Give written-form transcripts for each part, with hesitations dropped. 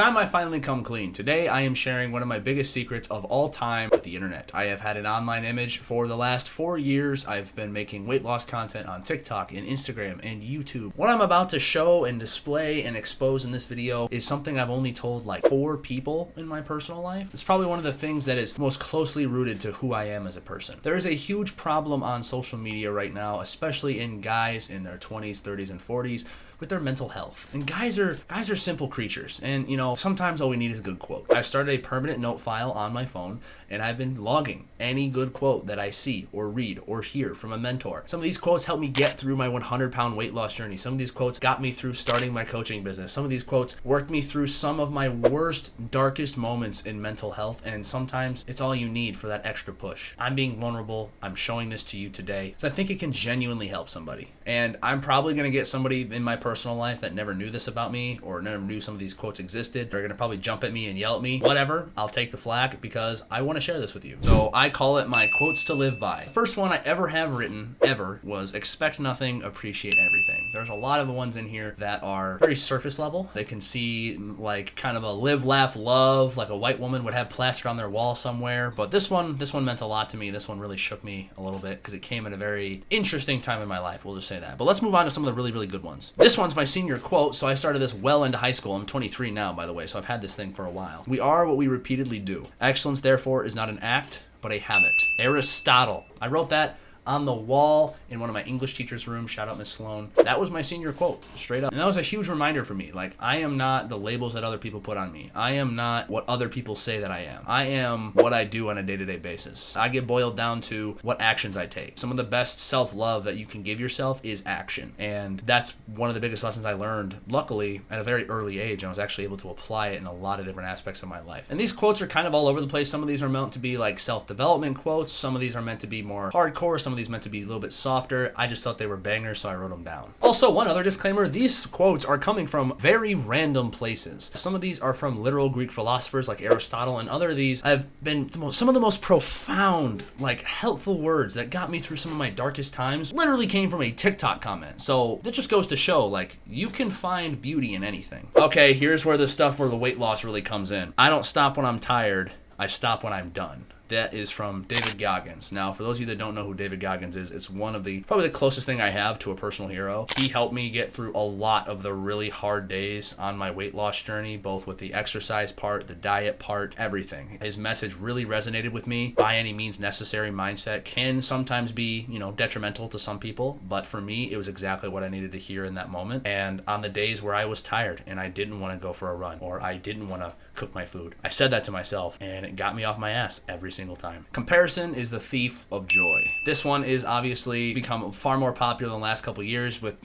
time I finally come clean. Today I am sharing one of my biggest secrets of all time with the internet. I have had an online image for the last 4 years. I've been making weight loss content on TikTok and Instagram and YouTube. What I'm about to show and display and expose in this video is something I've only told like 4 people in my personal life. It's probably one of the things that is most closely rooted to who I am as a person. There is a huge problem on social media right now, especially in guys in their 20s, 30s, and 40s, with their mental health. And guys are simple creatures. And you know, sometimes all we need is a good quote. I started a permanent note file on my phone, and I've been logging any good quote that I see or read or hear from a mentor. Some of these quotes helped me get through my 100-pound weight loss journey. Some of these quotes got me through starting my coaching business. Some of these quotes worked me through some of my worst, darkest moments in mental health, and sometimes it's all you need for that extra push. I'm being vulnerable. I'm showing this to you today because I think it can genuinely help somebody. And I'm probably gonna get somebody in my personal life that never knew this about me or never knew some of these quotes existed. They're gonna probably jump at me and yell at me. Whatever, I'll take the flack because I want to share this with you. So I call it my quotes to live by. The first one I ever have written, ever, was expect nothing, appreciate everything. There's a lot of the ones in here that are very surface level. They can see like kind of a live, laugh, love, like a white woman would have plastered on their wall somewhere. But this one meant a lot to me. This one really shook me a little bit because it came at a very interesting time in my life. We'll just say that. But let's move on to some of the really, really good ones. This one's my senior quote. So I started this well into high school. I'm 23 now, by the way. So I've had this thing for a while. We are what we repeatedly do. Excellence, therefore, is not an act, but a habit. Aristotle. I wrote that on the wall in one of my English teacher's rooms. Shout out Miss Sloan. That was my senior quote, straight up. And that was a huge reminder for me. Like, I am not the labels that other people put on me. I am not what other people say that I am. I am what I do on a day-to-day basis. I get boiled down to what actions I take. Some of the best self-love that you can give yourself is action. And that's one of the biggest lessons I learned, luckily, at a very early age. I was actually able to apply it in a lot of different aspects of my life. And these quotes are kind of all over the place. Some of these are meant to be like self-development quotes. Some of these are meant to be more hardcore. Some of these meant to be a little bit softer. I just thought they were bangers, so I wrote them down. Also, one other disclaimer, these quotes are coming from very random places. Some of these are from literal Greek philosophers like Aristotle, and other of these have been some of the most profound, like helpful words that got me through some of my darkest times literally came from a TikTok comment. So that just goes to show, like, you can find beauty in anything. Okay, here's where the stuff where the weight loss really comes in. I don't stop when I'm tired. I stop when I'm done. That is from David Goggins. Now, for those of you that don't know who David Goggins is, it's one of probably the closest thing I have to a personal hero. He helped me get through a lot of the really hard days on my weight loss journey, both with the exercise part, the diet part, everything. His message really resonated with me. By any means necessary mindset can sometimes be, detrimental to some people, but for me, it was exactly what I needed to hear in that moment. And on the days where I was tired and I didn't want to go for a run or I didn't want to cook my food, I said that to myself and it got me off my ass every single time. Comparison is the thief of joy. This one is obviously become far more popular in the last couple of years with,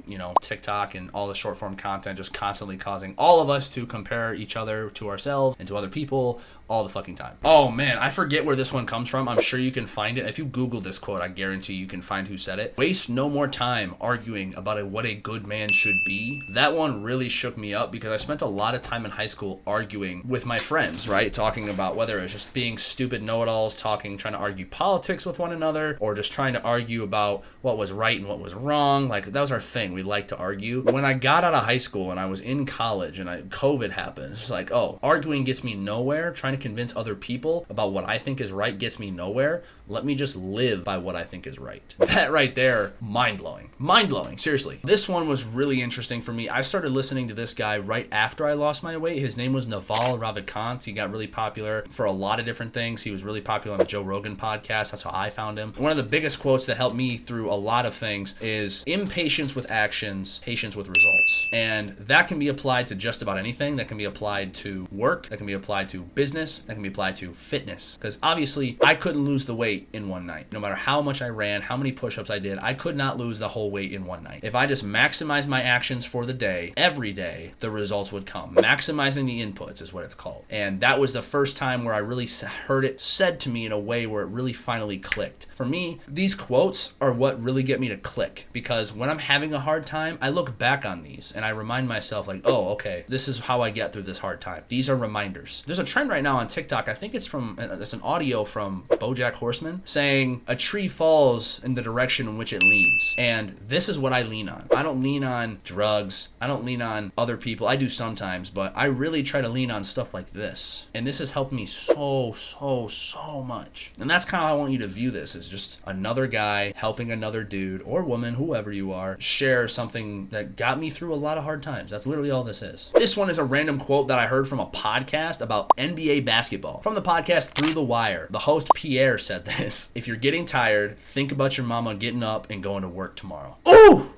TikTok and all the short form content just constantly causing all of us to compare each other to ourselves and to other people all the fucking time. Oh man, I forget where this one comes from. I'm sure you can find it. If you Google this quote, I guarantee you can find who said it. Waste no more time arguing about what a good man should be. That one really shook me up because I spent a lot of time in high school arguing with my friends, right? Talking about whether it's just being stupid know-it-alls, trying to argue politics with one another, or just trying to argue about what was right and what was wrong. Like, that was our thing. We liked to argue. When I got out of high school and I was in college and COVID happened, it's like, oh, arguing gets me nowhere. Trying to convince other people about what I think is right gets me nowhere. Let me just live by what I think is right. That right there, mind-blowing. Mind-blowing, seriously. This one was really interesting for me. I started listening to this guy right after I lost my weight. His name was Naval Ravikant. He got really popular for a lot of different things. He was really popular on the Joe Rogan podcast. That's how I found him. One of the biggest quotes that helped me through a lot of things is impatience with actions, patience with results. And that can be applied to just about anything. That can be applied to work. That can be applied to business. That can be applied to fitness. Because obviously, I couldn't lose the weight in one night. No matter how much I ran, how many push-ups I did, I could not lose the whole weight in one night. If I just maximized my actions for the day, every day, the results would come. Maximizing the inputs is what it's called. And that was the first time where I really heard it said said to me in a way where it really finally clicked. For me, these quotes are what really get me to click, because when I'm having a hard time, I look back on these and I remind myself like, oh, okay, this is how I get through this hard time. These are reminders. There's a trend right now on TikTok. I think it's an audio from BoJack Horseman saying a tree falls in the direction in which it leans. And this is what I lean on. I don't lean on drugs. I don't lean on other people. I do sometimes, but I really try to lean on stuff like this. And this has helped me so much. And that's kind of how I want you to view this, is just another guy helping another dude or woman, whoever you are, share something that got me through a lot of hard times. That's literally all this is. This one is a random quote that I heard from a podcast about NBA basketball. From the podcast Through the Wire, the host Pierre said this: if you're getting tired, think about your mama getting up and going to work tomorrow. Ooh!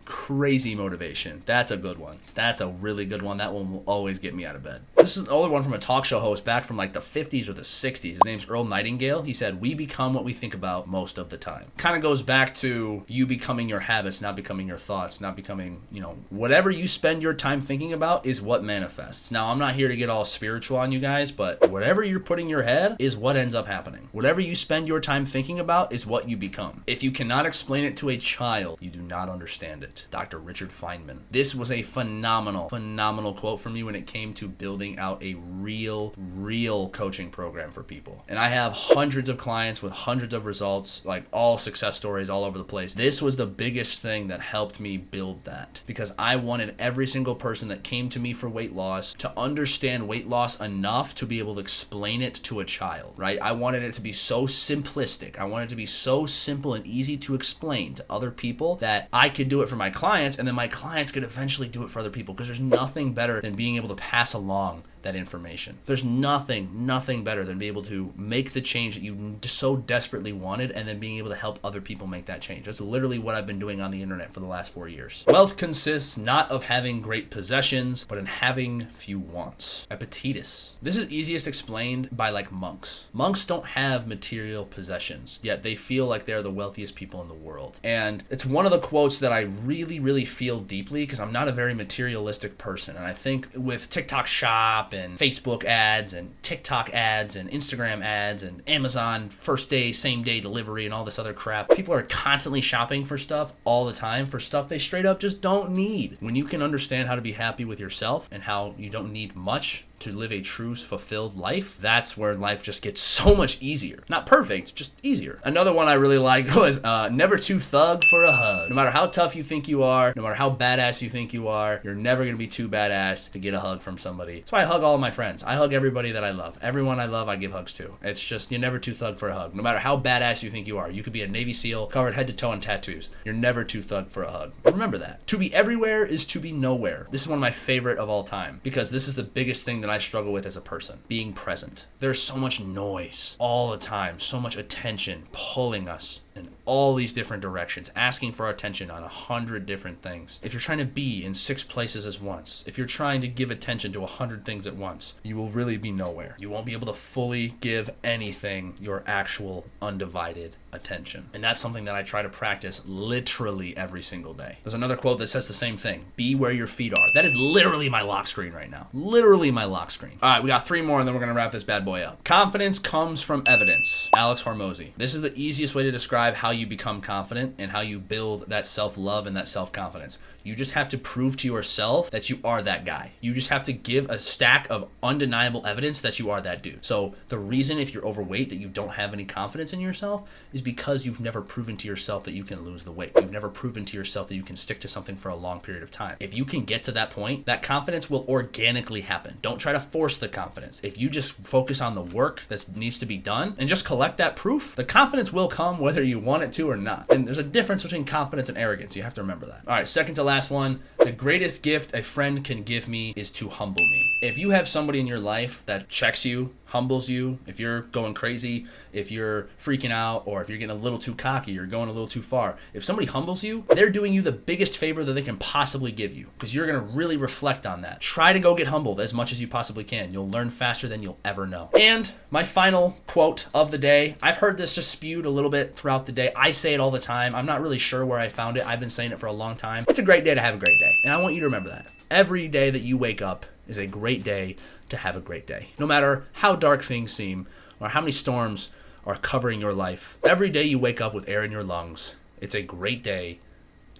Crazy motivation. That's a good one. That's a really good one. That one will always get me out of bed. This is an older one from a talk show host back from like the 50s or the 60s. His name's Earl Nightingale. He said, we become what we think about most of the time. Kind of goes back to you becoming your habits, not becoming your thoughts, not becoming, whatever you spend your time thinking about is what manifests. Now, I'm not here to get all spiritual on you guys, but whatever you're putting in your head is what ends up happening. Whatever you spend your time thinking about is what you become. If you cannot explain it to a child, you do not understand it. Dr. Richard Feynman. This was a phenomenal quote from me when it came to building out a real coaching program for people. And I have hundreds of clients with hundreds of results, like all success stories all over the place. This was the biggest thing that helped me build that, because I wanted every single person that came to me for weight loss to understand weight loss enough to be able to explain it to a child, right? I wanted it to be so simplistic. I wanted it to be so simple and easy to explain to other people that I could do it for my clients, and then my clients could eventually do it for other people, because there's nothing better than being able to pass along that information. There's nothing better than being able to make the change that you so desperately wanted, and then being able to help other people make that change. That's literally what I've been doing on the internet for the last 4 years. Wealth consists not of having great possessions, but in having few wants. Epictetus. This is easiest explained by like monks. Monks don't have material possessions, yet they feel like they're the wealthiest people in the world. And it's one of the quotes that I really feel deeply, because I'm not a very materialistic person. And I think with TikTok Shop and Facebook ads and TikTok ads and Instagram ads and Amazon first day, same day delivery and all this other crap, people are constantly shopping for stuff all the time, for stuff they straight up just don't need. When you can understand how to be happy with yourself and how you don't need much to live a true fulfilled life, that's where life just gets so much easier. Not perfect, just easier. Another one I really liked was never too thug for a hug. No matter how tough you think you are, no matter how badass you think you are, you're never gonna be too badass to get a hug from somebody. That's why I hug all of my friends. I hug everybody that I love. Everyone I love, I give hugs to. It's just, you're never too thug for a hug. No matter how badass you think you are. You could be a Navy SEAL covered head to toe in tattoos. You're never too thug for a hug. Remember that. To be everywhere is to be nowhere. This is one of my favorite of all time, because this is the biggest thing that I struggle with as a person. Being present. There's so much noise all the time, so much attention pulling us in all these different directions, asking for our attention on 100 different things. If you're trying to be in 6 places at once, if you're trying to give attention to 100 things at once, you will really be nowhere. You won't be able to fully give anything your actual undivided attention. And that's something that I try to practice literally every single day. There's another quote that says the same thing. Be where your feet are. That is literally my lock screen right now. Literally my lock screen. All right, we got 3 more and then we're going to wrap this bad boy up. Confidence comes from evidence. Alex Hormozy. This is the easiest way to describe how you become confident and how you build that self-love and that self-confidence. You just have to prove to yourself that you are that guy. You just have to give a stack of undeniable evidence that you are that dude. So the reason if you're overweight that you don't have any confidence in yourself is because you've never proven to yourself that you can lose the weight. You've never proven to yourself that you can stick to something for a long period of time. If you can get to that point, that confidence will organically happen. Don't try to force the confidence. If you just focus on the work that needs to be done and just collect that proof, the confidence will come whether you want it to or not. And there's a difference between confidence and arrogance. You have to remember that. All right, second to last one. The greatest gift a friend can give me is to humble me. If you have somebody in your life that checks you, humbles you, if you're going crazy, if you're freaking out, or if you're getting a little too cocky or going a little too far, if somebody humbles you, they're doing you the biggest favor that they can possibly give you, because you're going to really reflect on that. Try to go get humbled as much as you possibly can. You'll learn faster than you'll ever know. And my final quote of the day, I've heard this just spewed a little bit throughout the day. I say it all the time. I'm not really sure where I found it. I've been saying it for a long time. It's a great day to have a great day. And I want you to remember that. Every day that you wake up, is a great day to have a great day. No matter how dark things seem or how many storms are covering your life, every day you wake up with air in your lungs, it's a great day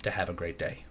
to have a great day.